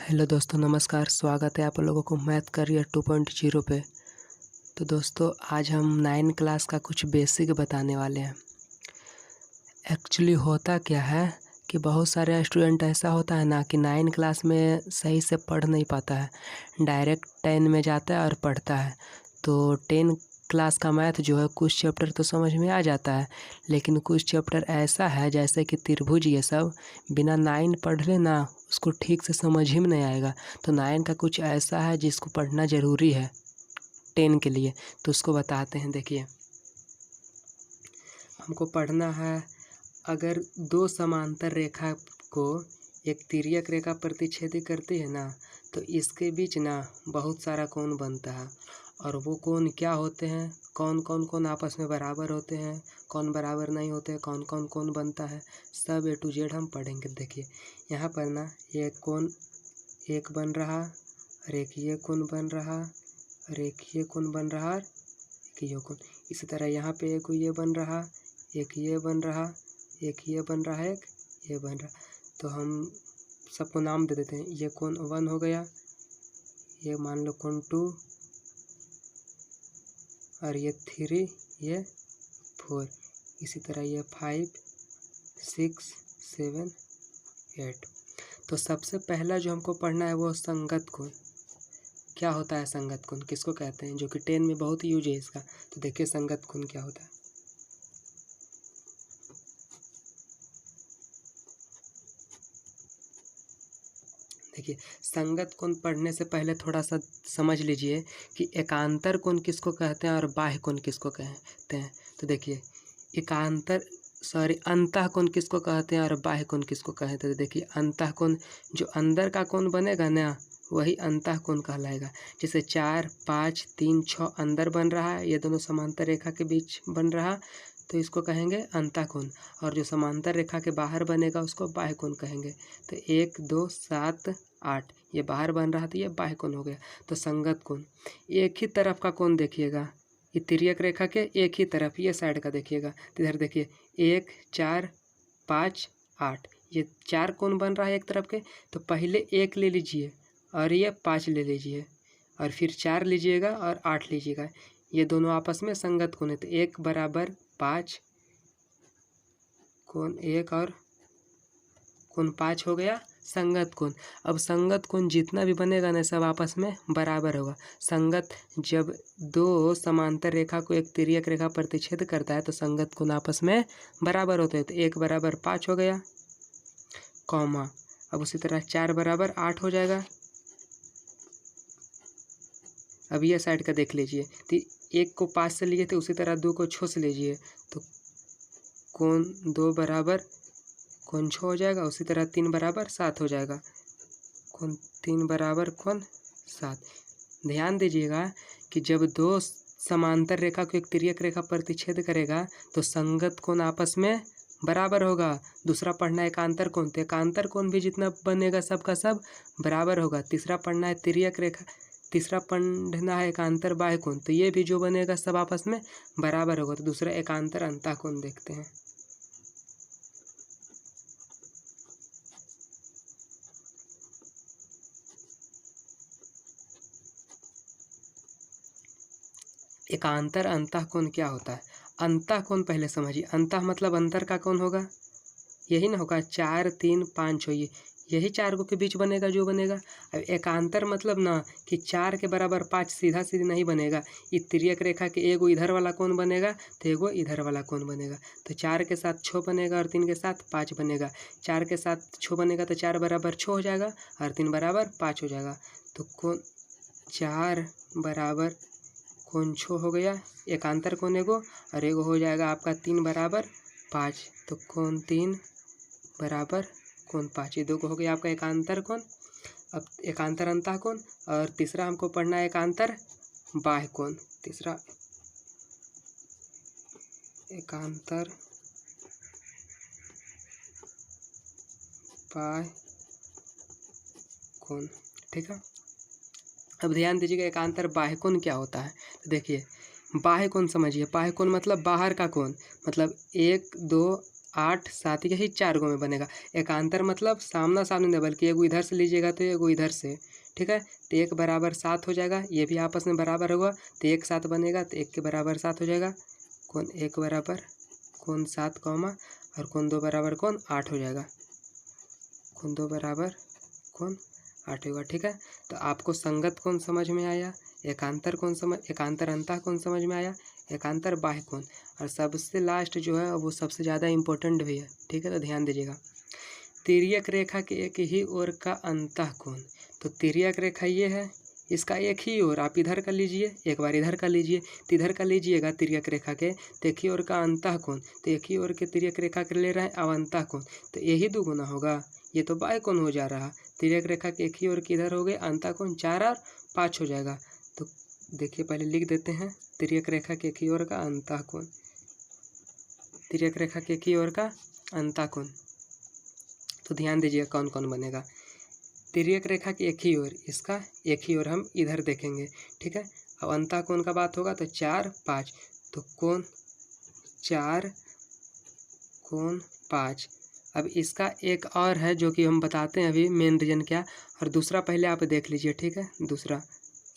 Hello दोस्तों, नमस्कार। स्वागत है आप लोगों को मैथ करियर 2.0 पे। तो दोस्तों, आज हम 9 क्लास का कुछ बेसिक बताने वाले हैं। एक्चुअली होता क्या है कि बहुत सारे स्टूडेंट ऐसा होता है ना कि 9 क्लास में सही से पढ़ नहीं पाता है, डायरेक्ट 10 में जाता है और पढ़ता है। तो 10 क्लास का मैथ जो है कुछ चैप्टर तो समझ में आ जाता है, लेकिन कुछ चैप्टर ऐसा है जैसे कि त्रिभुज, ये सब बिना 9 पढ़ ले ना उसको ठीक से समझ ही में नहीं आएगा। तो 9 का कुछ ऐसा है जिसको पढ़ना ज़रूरी है 10 के लिए, तो उसको बताते हैं। देखिए, हमको पढ़ना है, अगर दो समांतर रेखा को एक तिर्यक रेखा प्रतिच्छेदित करती है ना, तो इसके बीच ना बहुत सारा कोण बनता है। और वो कोण क्या होते हैं, कौन कौन कोण आपस में बराबर होते हैं, कौन बराबर नहीं होते, कौन कौन कोण बनता है, सब A to Z हम पढ़ेंगे। देखिए, यहाँ पर ना ये कोण एक बन रहा, और एक ये कोण बन रहा, और एक ये कोण बन रहा, और एक ये कोण। इसी तरह यहाँ पे एक ये बन रहा, एक ये बन रहा, एक ये बन रहा है, एक ये बन रहा। तो हम सबको नाम दे देते हैं। ये कोण 1 हो गया, ये मान लो कोण 2, और ये 3, ये 4। इसी तरह ये 5, 6, 7, 8। तो सबसे पहला जो हमको पढ़ना है वो संगत कोण। क्या होता है संगत कोण, किसको कहते हैं, जो कि 10 में बहुत यूज है इसका। तो देखिए संगत कोण क्या होता है। देखिए, संगत कोण पढ़ने से पहले थोड़ा सा समझ लीजिए कि एकांतर कोण किसको कहते हैं और बाह्य कोण किसको कहते हैं। तो देखिए, अंतः कोण किसको कहते हैं और बाह्य कोण किसको कहते हैं। तो देखिए, अंतः कोण जो अंदर का कोण बनेगा ना, वही अंतः कोण कहलाएगा। जैसे 4, 5, 3, 6 अंदर बन रहा है, ये दोनों समांतर रेखा के बीच बन रहा, तो इसको कहेंगे अंतः कोण। और जो समांतर रेखा के बाहर बनेगा उसको बाह्य कोण कहेंगे। तो 1, 2, 7, 8 ये बाहर बन रहा, तो ये बाह्य कोण हो गया। तो संगत कोण एक ही तरफ का कोण देखिएगा, ये तिर्यक रेखा के एक ही तरफ, ये साइड का देखिएगा। तो इधर देखिए 1, 4, 5, 8 ये 4 कोण बन रहा है एक तरफ के। तो पहले 1 ले लीजिए और ये 5 ले लीजिए, और फिर 4 लीजिएगा और 8 लीजिएगा। ये दोनों आपस में संगत कोण है। तो 1 बराबर 5 कोण 1 और कोण 5 हो गया संगत कोण। अब संगत कोण जितना भी बनेगा ना, सब आपस में बराबर होगा। संगत जब दो समांतर रेखा को एक तिर्यक रेखा प्रतिच्छेद करता है तो संगत कोण आपस में बराबर होते हैं। तो 1 बराबर 5 हो गया, कॉमा। अब उसी तरह 4 बराबर 8 हो जाएगा। अब ये साइड का देख लीजिए, तो 1 को 5 से लिए थे, उसी तरह 2 को 6 से लीजिए, तो कोण 2 बराबर कोण 6 हो जाएगा। उसी तरह 3 बराबर 7 हो जाएगा, कोण 3 बराबर कोण 7। ध्यान दीजिएगा कि जब दो समांतर रेखा को एक तिर्यक रेखा प्रतिच्छेद करेगा तो संगत कोण आपस में बराबर होगा। दूसरा पढ़ना है एकांतर कोण, तो एकांतर कोण भी जितना बनेगा सबका सब बराबर होगा। तीसरा पढ़ना है तिर्यक रेखा, तीसरा पढ़ना है एकांतर बाह्य कोण, तो ये भी जो बनेगा सब आपस में बराबर होगा। तो दूसरा एकांतर अंतः कोण देखते हैं। एकांतर अंतः कोण क्या होता है। अंतः कोण पहले समझिए। अंतः मतलब अंतर का कोण होगा, यही ना होगा। 4, 3, 5, 6 यही 4 के बीच बनेगा जो बनेगा। अब एकांतर मतलब ना कि 4 के बराबर 5 सीधा सीधी नहीं बनेगा। ये तिर्यक रेखा के एगो इधर वाला कोण बनेगा तो एगो इधर वाला कोण बनेगा। तो 4 के साथ 6 बनेगा और 3 के साथ 5 बनेगा। 4 के साथ 6 बनेगा तो 4 बराबर 6 हो जाएगा और 3 बराबर 5 हो जाएगा। तो कोण 4 बराबर कोण 6 हो गया, एकांतर कोण एगो, और एगो हो जाएगा आपका 3 बराबर 5। तो कोण 3 बराबर कोण 5, ये दो को हो गया आपका एकांतर कोण। अब एकांतर अंतः कोण, और तीसरा हमको पढ़ना है एकांतर बाह्य कोण। तीसरा एकांतर बाह्य कोण, ठीक है। अब ध्यान दीजिएगा एकांतर बाह्य कोण क्या होता है। तो देखिए, बाह्य कोण समझिए। बाह्य कोण मतलब बाहर का कोण, मतलब 1, 2 8 7 यही 4 गो में बनेगा। एकांतर मतलब सामना सामनी नहीं, बल्कि एगो इधर से लीजिएगा तो एगो इधर से, ठीक है। तो 1 बराबर 7 हो जाएगा, ये भी आपस में बराबर होगा तो 1 7 बनेगा, तो 1 के बराबर 7 हो जाएगा। कौन 1 बराबर कौन 7 कॉमा और कौन 2 बराबर कौन 8 हो जाएगा। कौन 2 बराबर कौन 8 होगा, ठीक है। तो आपको संगत कौन समझ में आया, एकांतर अंतः कौन समझ में आया, एकांतर बाह्य कौन, और सबसे लास्ट जो है वो सबसे ज़्यादा इम्पोर्टेंट भी है, ठीक है। तो ध्यान दीजिएगा, तिर्यक रेखा के एक ही ओर का अंतः कोण। तो तिर्यक रेखा ये है, इसका एक ही ओर आप इधर का लीजिए, एक बार इधर का लीजिए, तो इधर का लीजिएगा तिर्यक रेखा के, तो एक ही ओर का अंतः कोण, तो एक ही ओर के तिर्यक रेखा के ले रहे हैं अब अंतः कोण, तो यही दुगुना होगा, ये तो बाह्य कोण हो जा रहा। तिर्यक रेखा के एक ही ओर किधर हो गए अंतः कोण, 4 और 5 हो जाएगा। तो देखिए पहले लिख देते हैं, तिर्यक रेखा के एक ही ओर का अंतः कोण, तिर्यक रेखा के एक ही ओर का अंतः कोण। तो ध्यान दीजिए कौन कौन बनेगा। तिर्यक रेखा की एक ही ओर, इसका एक ही ओर हम इधर देखेंगे, ठीक है। अब अंतः कोण का बात होगा तो 4 5, तो कोण 4 कोण 5। अब इसका एक और है जो कि हम बताते हैं अभी मेन रीजन क्या, और दूसरा पहले आप देख लीजिए, ठीक है। दूसरा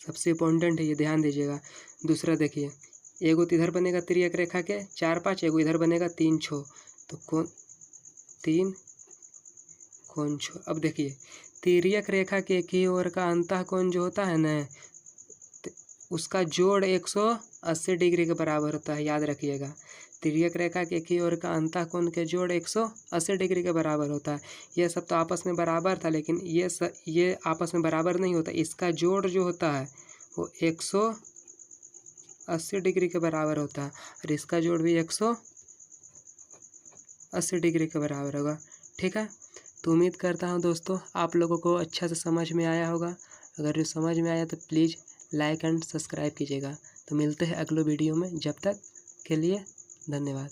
सबसे इम्पोर्टेंट है, ये ध्यान दीजिएगा। दूसरा देखिए, एगो तो इधर बनेगा तिर्यक रेखा के 4 5, एगो इधर बनेगा 3 6, तो कोण 3 कोण 6। अब देखिए तिर्यक रेखा के एक ही ओर का अंतः कोण जो होता है ना, उसका जोड़ 180 डिग्री के बराबर होता है, याद रखिएगा। तिर्यक रेखा के एक ही ओर का अंतः कोण के जोड़ 180 डिग्री के बराबर होता है। ये सब तो आपस में बराबर था, लेकिन ये आपस में बराबर नहीं होता, इसका जोड़ जो होता है वो 180 डिग्री के बराबर होता है, और इसका जोड़ भी 180 डिग्री के बराबर होगा, ठीक है। तो उम्मीद करता हूँ दोस्तों आप लोगों को अच्छा से समझ में आया होगा। अगर ये समझ में आया तो प्लीज़ लाइक एंड सब्सक्राइब कीजिएगा। तो मिलते हैं अगले वीडियो में, जब तक के लिए धन्यवाद।